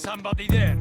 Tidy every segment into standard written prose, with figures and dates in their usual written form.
Somebody there.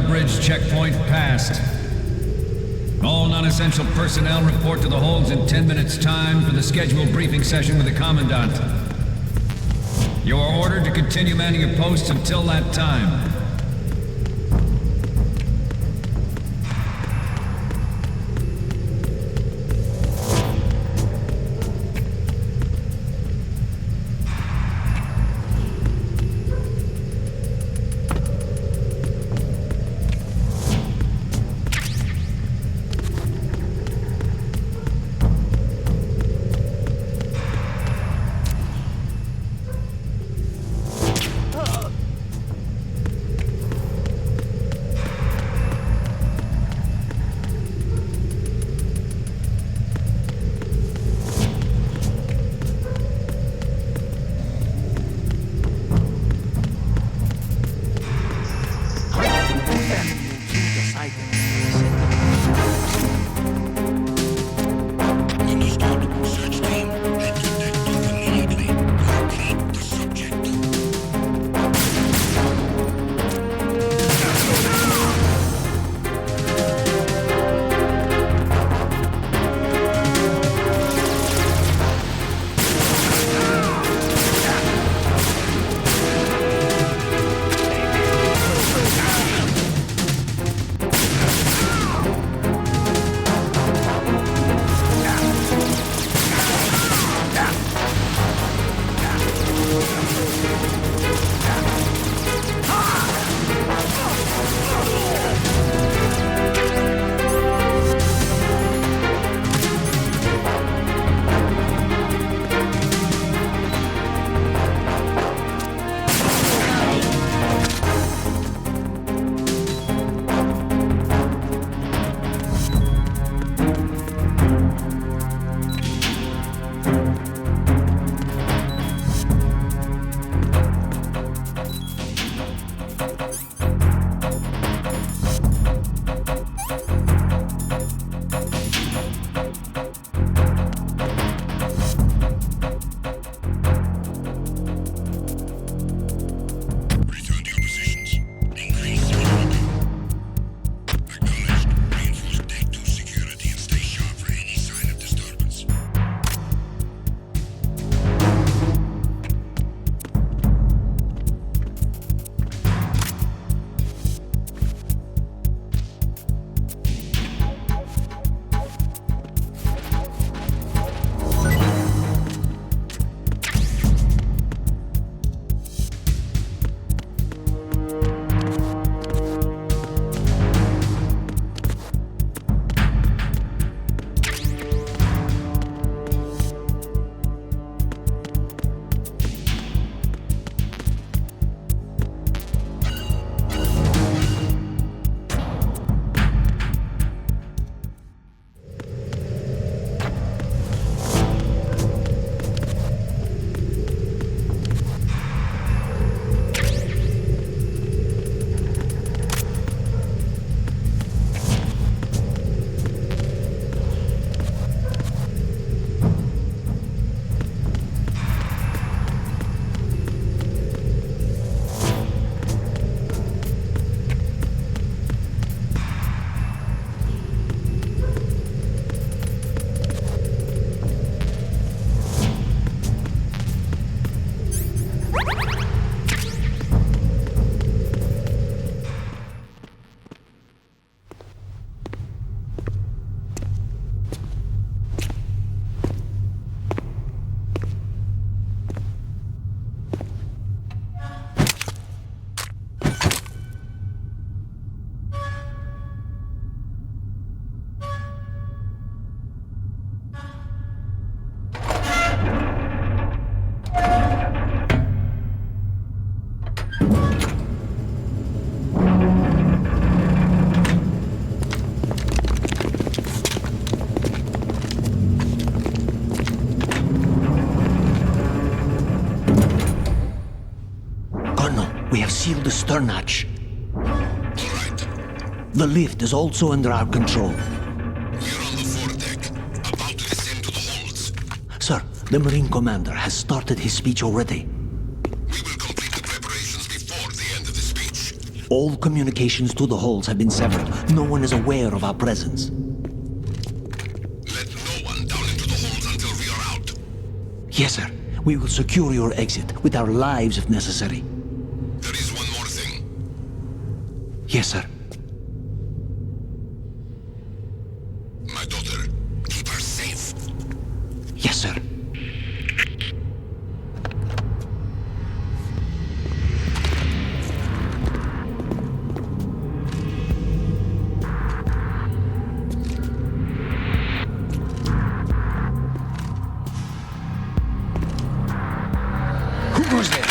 bridge checkpoint passed. All non-essential personnel report to the holds in 10 minutes' time for the scheduled briefing session with the Commandant. You are ordered to continue manning your posts until that time. We have sealed the stern hatch. All right. The lift is also under our control. We're on the foredeck, about to descend to the holds. Sir, the Marine Commander has started his speech already. We will complete the preparations before the end of the speech. All communications to the halls have been severed. No one is aware of our presence. Let no one down into the halls until we are out. Yes, sir. We will secure your exit, with our lives if necessary. There is one more thing. Yes, sir. My daughter, keep her safe. Yes, sir. Who goes there?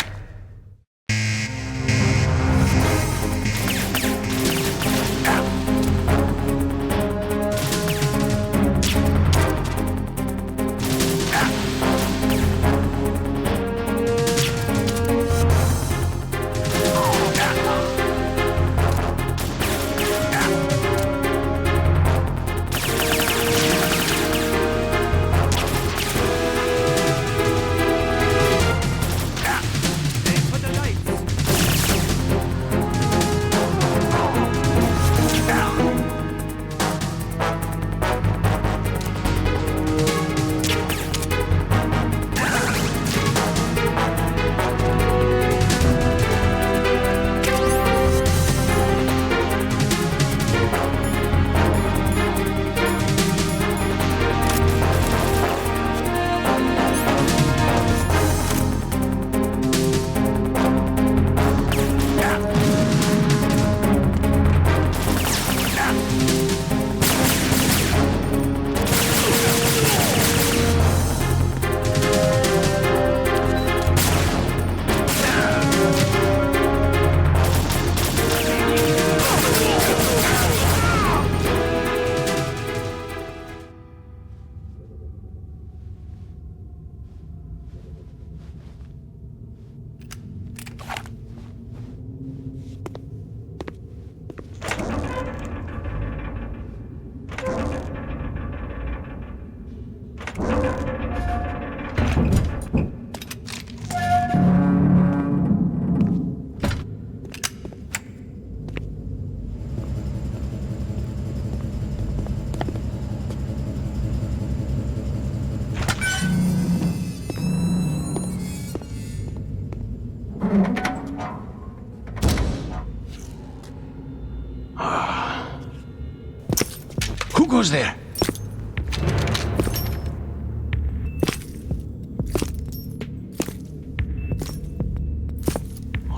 Who goes there?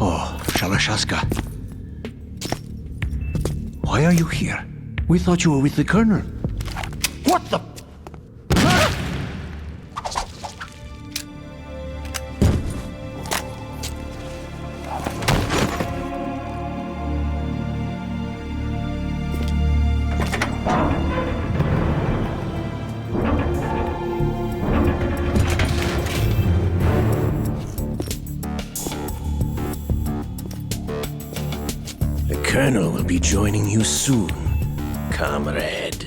Oh, Shalashaska. Why are you here? We thought you were with the Colonel. What the... The Colonel will be joining you soon, comrade.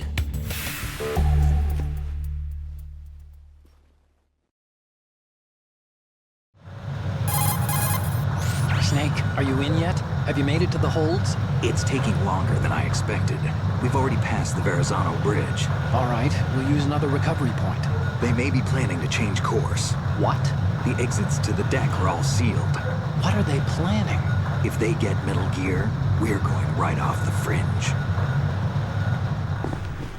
Snake, are you in yet? Have you made it to the holds? It's taking longer than I expected. We've already passed the Verrazano Bridge. All right, we'll use another recovery point. They may be planning to change course. What? The exits to the deck are all sealed. What are they planning? If they get Metal Gear, we're going right off the fringe.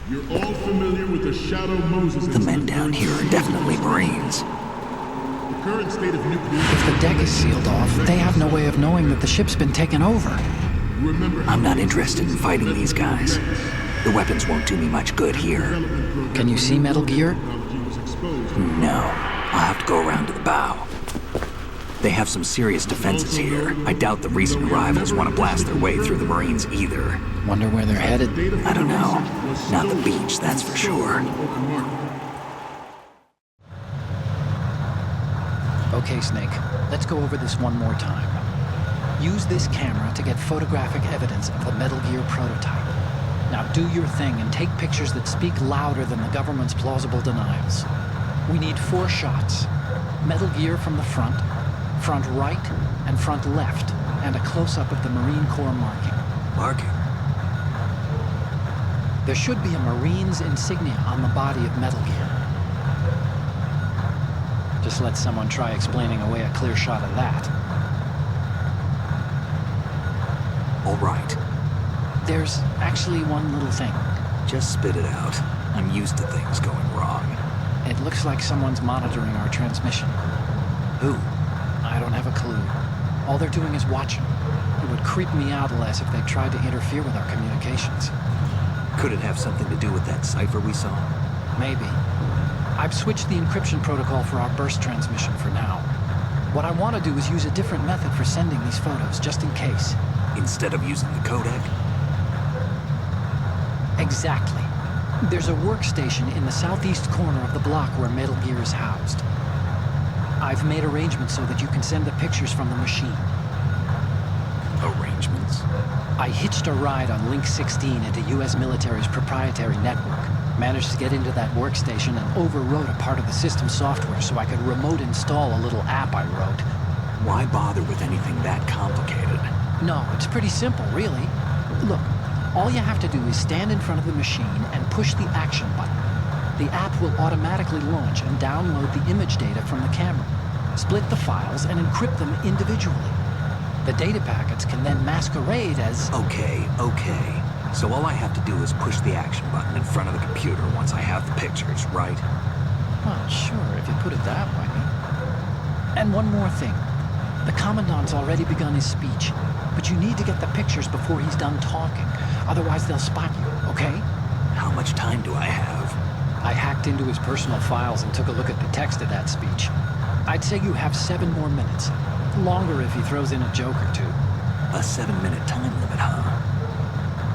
You're all familiar with the Shadow Moses The men down here are definitely Marines. The current state of nuclear... If the deck is sealed off, they have no way of knowing that the ship's been taken over. Remember, I'm not interested in fighting these guys. The weapons won't do me much good here. Can you see Metal Gear? No. I'll have to go around to the bow. They have some serious defenses here. I doubt the recent arrivals want to blast their way through the Marines either. Wonder where they're headed. I don't know. Not the beach, that's for sure. Okay, Snake, let's go over this one more time. Use this camera to get photographic evidence of the Metal Gear prototype. Now do your thing and take pictures that speak louder than the government's plausible denials. We need 4 shots. Metal Gear from the front right, and front left. and a close-up of the Marine Corps marking. Marking? There should be a Marine's insignia on the body of Metal Gear. Just let someone try explaining away a clear shot of that. All right. There's actually one little thing. Just spit it out. I'm used to things going wrong. It looks like someone's monitoring our transmission. Who? I don't have a clue. All they're doing is watching. It would creep me out less if they tried to interfere with our communications. Could it have something to do with that cipher we saw? Maybe. I've switched the encryption protocol for our burst transmission for now. What I want to do is use a different method for sending these photos, just in case. Instead of using the codec? Exactly. There's a workstation in the southeast corner of the block where Metal Gear is housed. I've made arrangements so that you can send the pictures from the machine. Arrangements? I hitched a ride on Link 16 into U.S. military's proprietary network. Managed to get into that workstation and overwrote a part of the system software so I could remote install a little app I wrote. Why bother with anything that complicated? No, it's pretty simple, really. Look, all you have to do is stand in front of the machine and push the action button. The app will automatically launch and download the image data from the camera, split the files, and encrypt them individually. The data packets can then masquerade as... Okay. So all I have to do is push the action button in front of the computer once I have the pictures, right? Well, sure, if you put it that way. And one more thing. The Commandant's already begun his speech, but you need to get the pictures before he's done talking. Otherwise, they'll spot you, okay? How much time do I have? I hacked into his personal files and took a look at the text of that speech. I'd say you have 7 more minutes. Longer if he throws in a joke or two. A 7-minute time limit, huh?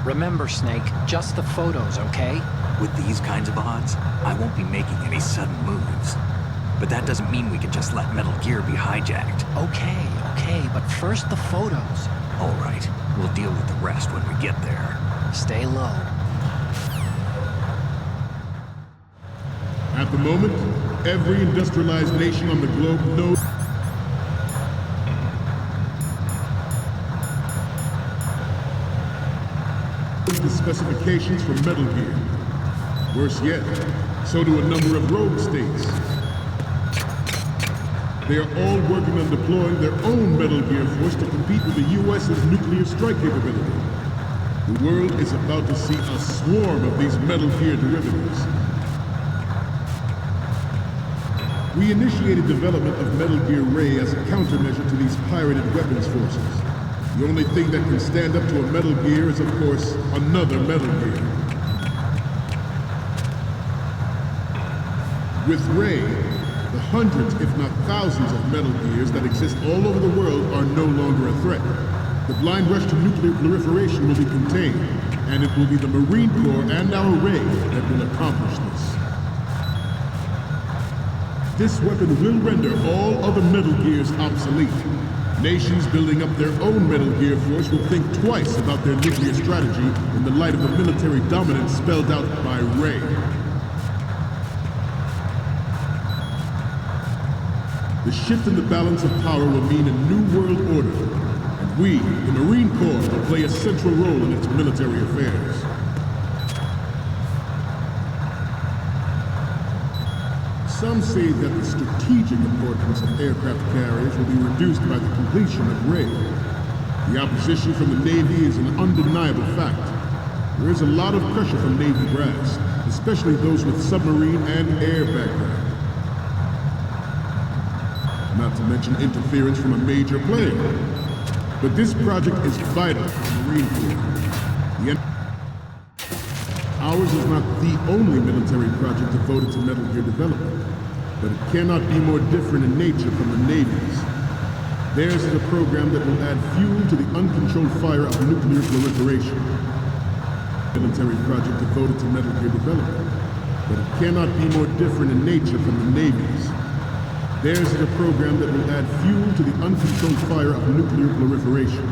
Remember, Snake, just the photos, okay? With these kinds of odds, I won't be making any sudden moves. But that doesn't mean we can just let Metal Gear be hijacked. Okay, but first the photos. All right, we'll deal with the rest when we get there. Stay low. At the moment, every industrialized nation on the globe knows the specifications for Metal Gear. Worse yet, so do a number of rogue states. They are all working on deploying their own Metal Gear force to compete with the U.S.'s nuclear strike capability. The world is about to see a swarm of these Metal Gear derivatives. We initiated development of Metal Gear Ray as a countermeasure to these pirated weapons forces. The only thing that can stand up to a Metal Gear is, of course, another Metal Gear. With Ray, the hundreds, if not thousands of Metal Gears that exist all over the world are no longer a threat. The blind rush to nuclear proliferation will be contained, and it will be the Marine Corps and our Ray that will accomplish this. This weapon will render all other Metal Gears obsolete. Nations building up their own Metal Gear force will think twice about their nuclear strategy in the light of the military dominance spelled out by Ray. The shift in the balance of power will mean a new world order, and we, the Marine Corps, will play a central role in its military affairs. Some say that the strategic importance of aircraft carriers will be reduced by the completion of Ray. The opposition from the Navy is an undeniable fact. There is a lot of pressure from Navy brass, especially those with submarine and air background. Not to mention interference from a major player. But this project is vital to the Marine Corps. Ours is not the only military project devoted to Metal Gear development, but it cannot be more different in nature from the Navy's. Theirs is a program that will add fuel to the uncontrolled fire of nuclear proliferation. Military project devoted to Metal Gear development, but it cannot be more different in nature from the Navy's. Theirs is a program that will add fuel to the uncontrolled fire of nuclear proliferation.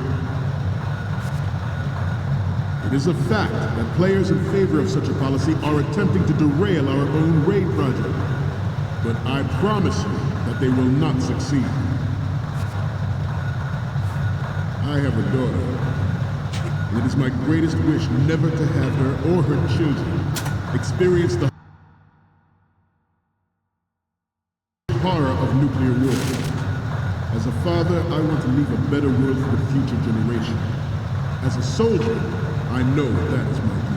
It is a fact that players in favor of such a policy are attempting to derail our own Ray project. But I promise you that they will not succeed. I have a daughter. It is my greatest wish never to have her or her children experience the horror of nuclear war. As a father, I want to leave a better world for the future generation. As a soldier, I know that is my duty.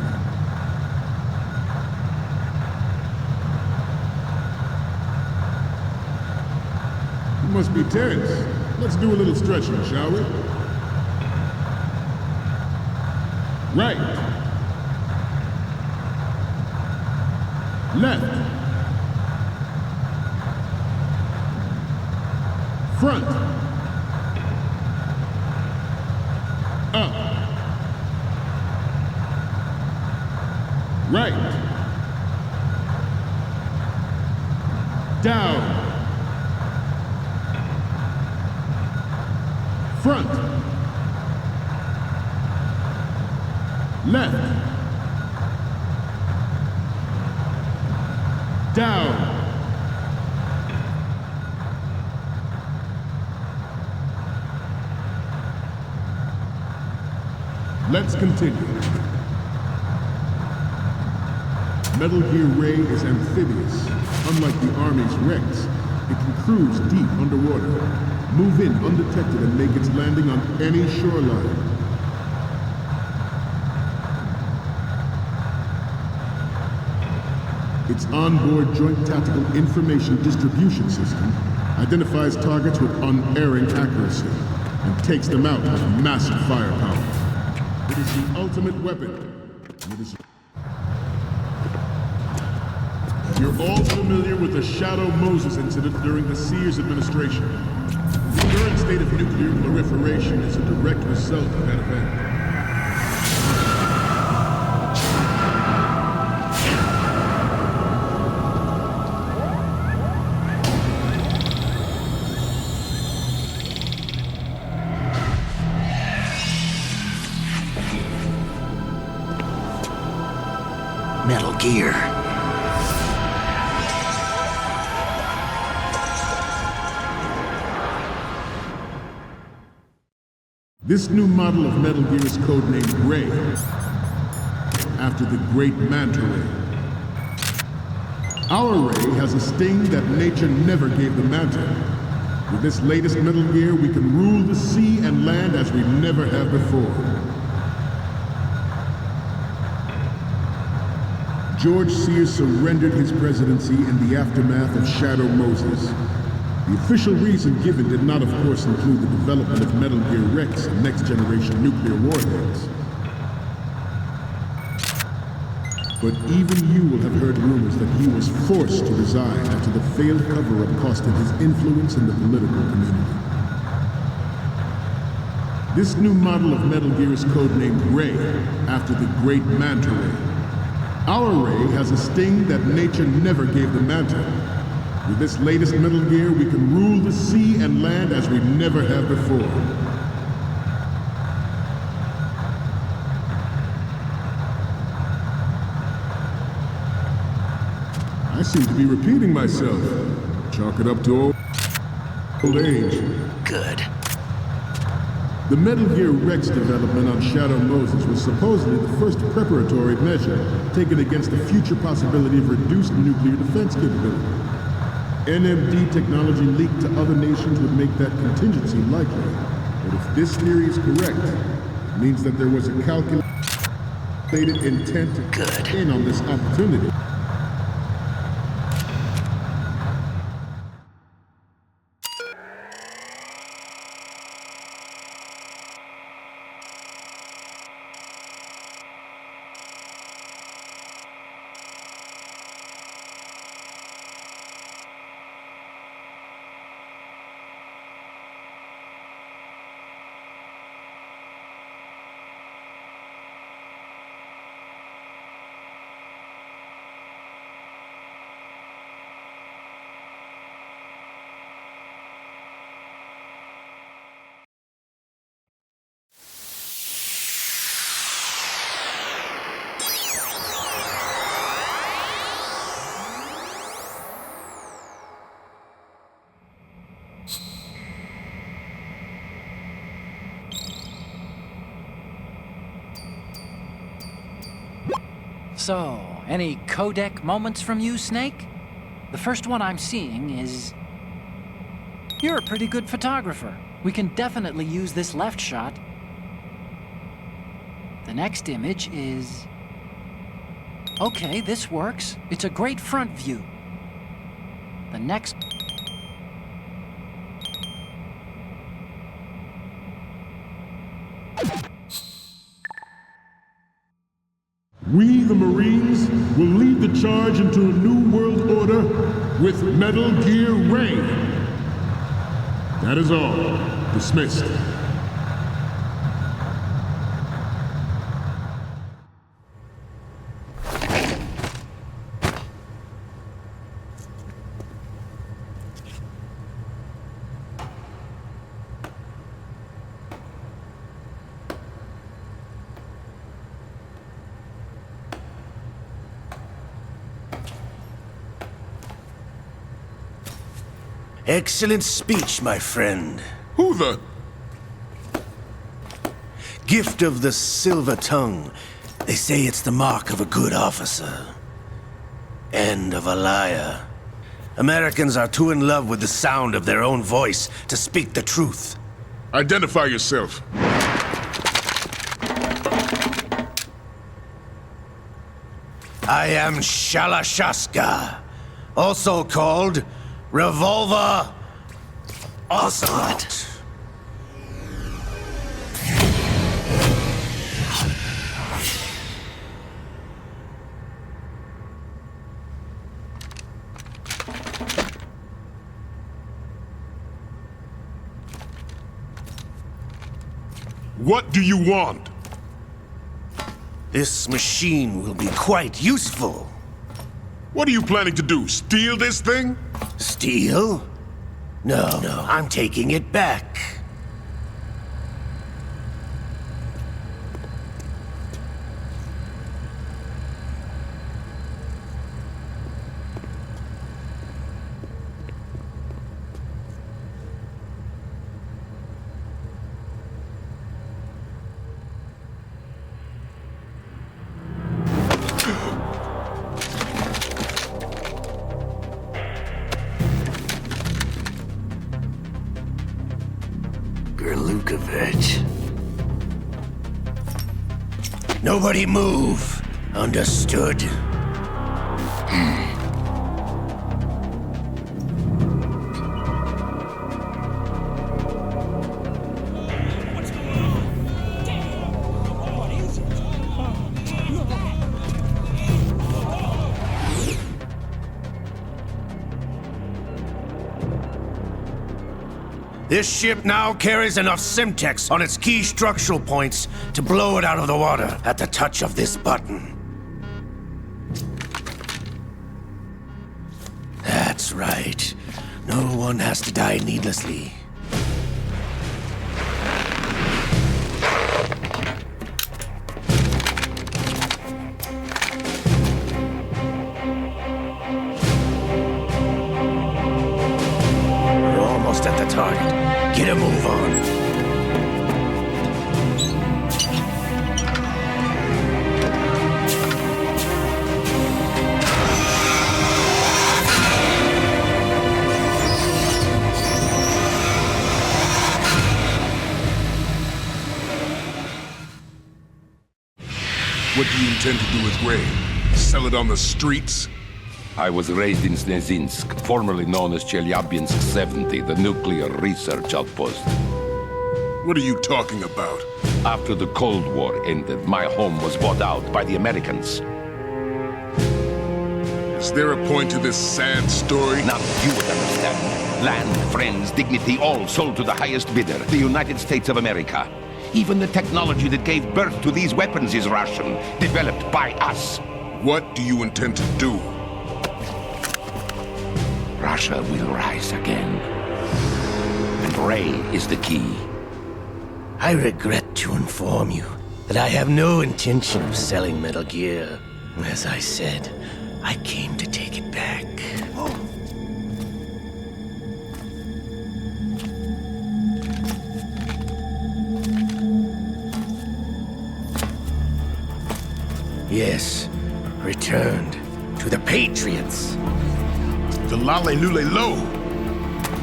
You must be tense. Let's do a little stretching, shall we? Right. Left. Front. Up. Right. Down. Front. Left. Down. Let's continue. Metal Gear Ray is amphibious. Unlike the Army's Rex, it can cruise deep underwater, move in undetected and make its landing on any shoreline. Its onboard Joint Tactical Information Distribution System identifies targets with unerring accuracy and takes them out with massive firepower. It is the ultimate weapon. And it is... You're all familiar with the Shadow Moses incident during the Sears administration. The current state of nuclear proliferation is a direct result of that event. Metal Gear. This new model of Metal Gear is codenamed Ray, after the great Manta Ray. Our Ray has a sting that nature never gave the Manta. With this latest Metal Gear, we can rule the sea and land as we never have before. George Sears surrendered his presidency in the aftermath of Shadow Moses. The official reason given did not, of course, include the development of Metal Gear Rex and next-generation nuclear warheads. But even you will have heard rumors that he was forced to resign after the failed cover-up cost him his influence in the political community. This new model of Metal Gear is codenamed Ray, after the great Manta Ray. Our Ray has a sting that nature never gave the Manta. With this latest Metal Gear, we can rule the sea and land as we never have before. I seem to be repeating myself. Chalk it up to old age. Good. The Metal Gear Rex development on Shadow Moses was supposedly the first preparatory measure taken against the future possibility of reduced nuclear defense capability. NMD technology leaked to other nations would make that contingency likely. But if this theory is correct, it means that there was a calculated intent to cut in on this opportunity. So, any codec moments from you, Snake? The first one I'm seeing is... You're a pretty good photographer. We can definitely use this left shot. The next image is... Okay, this works. It's a great front view. The next... We, the Marines, will lead the charge into a new world order with Metal Gear Ray. That is all. Dismissed. Excellent speech, my friend. Who the... Gift of the silver tongue. They say it's the mark of a good officer. And of a liar. Americans are too in love with the sound of their own voice to speak the truth. Identify yourself. I am Shalashaska, also called Revolver Ocelot. What do you want? This machine will be quite useful. What are you planning to do? Steal this thing? Steal? No, I'm taking it back. Gerlukovich. Nobody move. Understood? This ship now carries enough Simtex on its key structural points to blow it out of the water at the touch of this button. That's right. No one has to die needlessly. We're almost at the target. Get a move on. What do you intend to do with Ray? Sell it on the streets? I was raised in Snezinsk, formerly known as Chelyabinsk 70, the nuclear research outpost. What are you talking about? After the Cold War ended, my home was bought out by the Americans. Is there a point to this sad story? Now you would understand. Land, friends, dignity, all sold to the highest bidder, the United States of America. Even the technology that gave birth to these weapons is Russian, developed by us. What do you intend to do? Russia will rise again. And Ray is the key. I regret to inform you that I have no intention of selling Metal Gear. As I said, I came to take it back. Yes, returned to the Patriots. The Lale Lule Lo.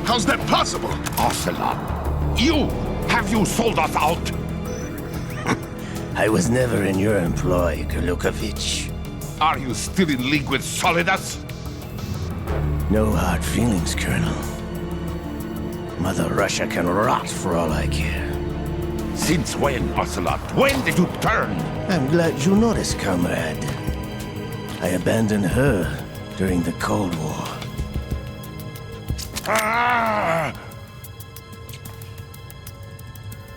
How's that possible? Ocelot, have you sold us out? I was never in your employ, Golukovich. Are you still in league with Solidus? No hard feelings, Colonel. Mother Russia can rot for all I care. Since when, Ocelot? When did you turn? I'm glad you noticed, comrade. I abandoned her during the Cold War. Ah!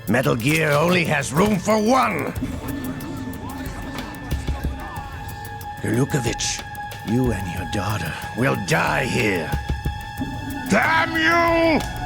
Metal Gear only has room for one! Golukovich, you and your daughter will die here. Damn you!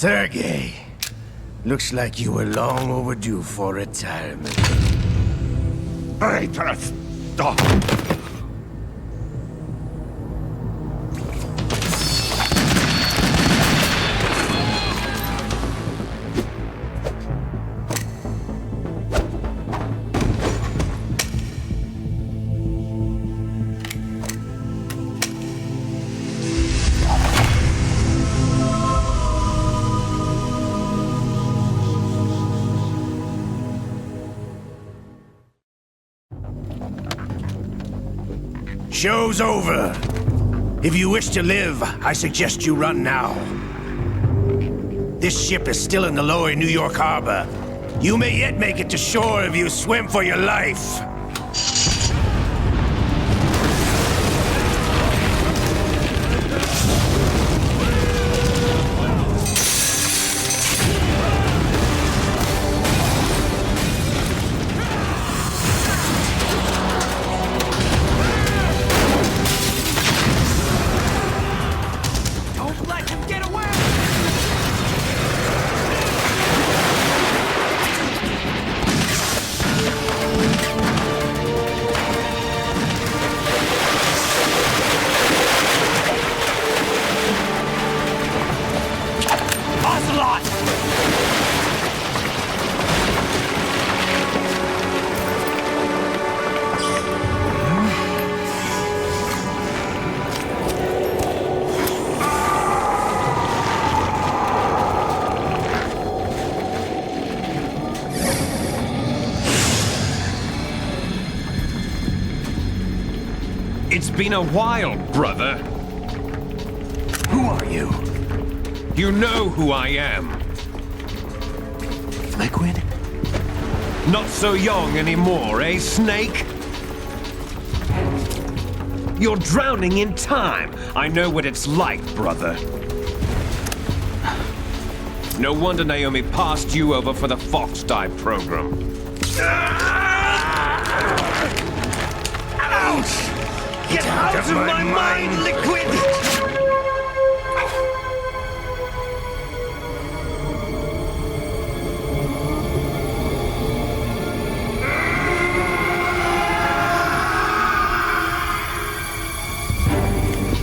Sergei, looks like you were long overdue for retirement. Traitorous dog! Show's over. If you wish to live, I suggest you run now. This ship is still in the lower New York harbor. You may yet make it to shore if you swim for your life. It's been a while, brother. Who are you? You know who I am. Liquid? Not so young anymore, eh, Snake? You're drowning in time. I know what it's like, brother. No wonder Naomi passed you over for the Fox Die program. Ouch! Get out of my mind, Liquid!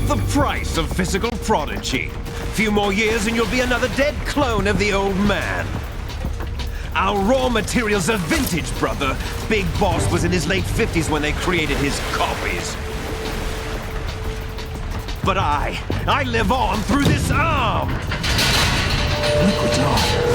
The price of physical prodigy. Few more years and you'll be another dead clone of the old man. Our raw materials are vintage, brother. Big Boss was in his late 50s when they created his copies. But I live on through this arm! Liquid's on.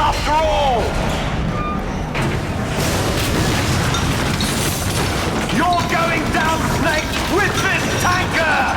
after all! You're going down, Snake, with this tanker!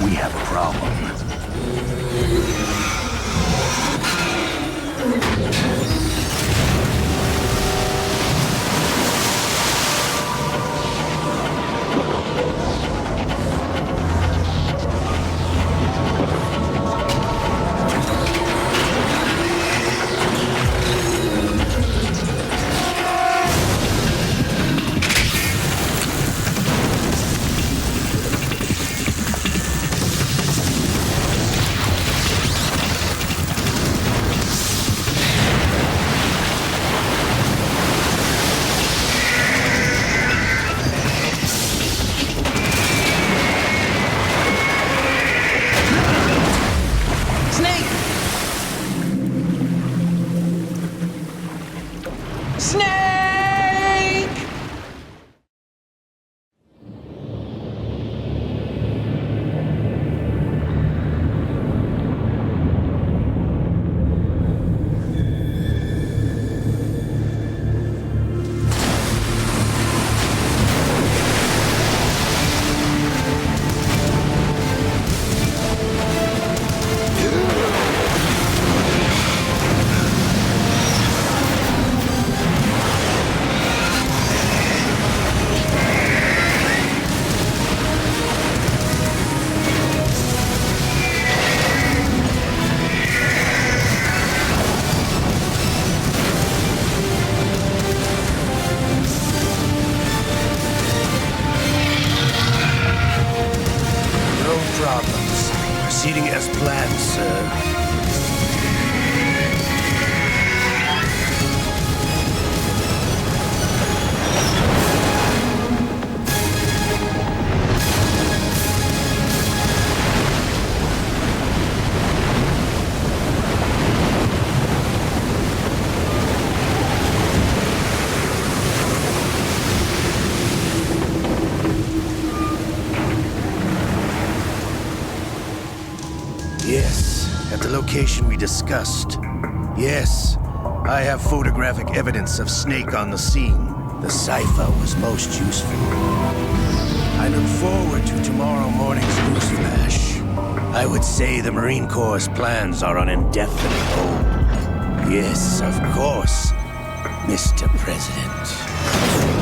We have a problem. Proceeding as planned, sir. Yes, at the location we discussed. Yes, I have photographic evidence of Snake on the scene. The cipher was most useful. I look forward to tomorrow morning's news flash. I would say the Marine Corps' plans are on indefinite hold. Yes, of course, Mr. President.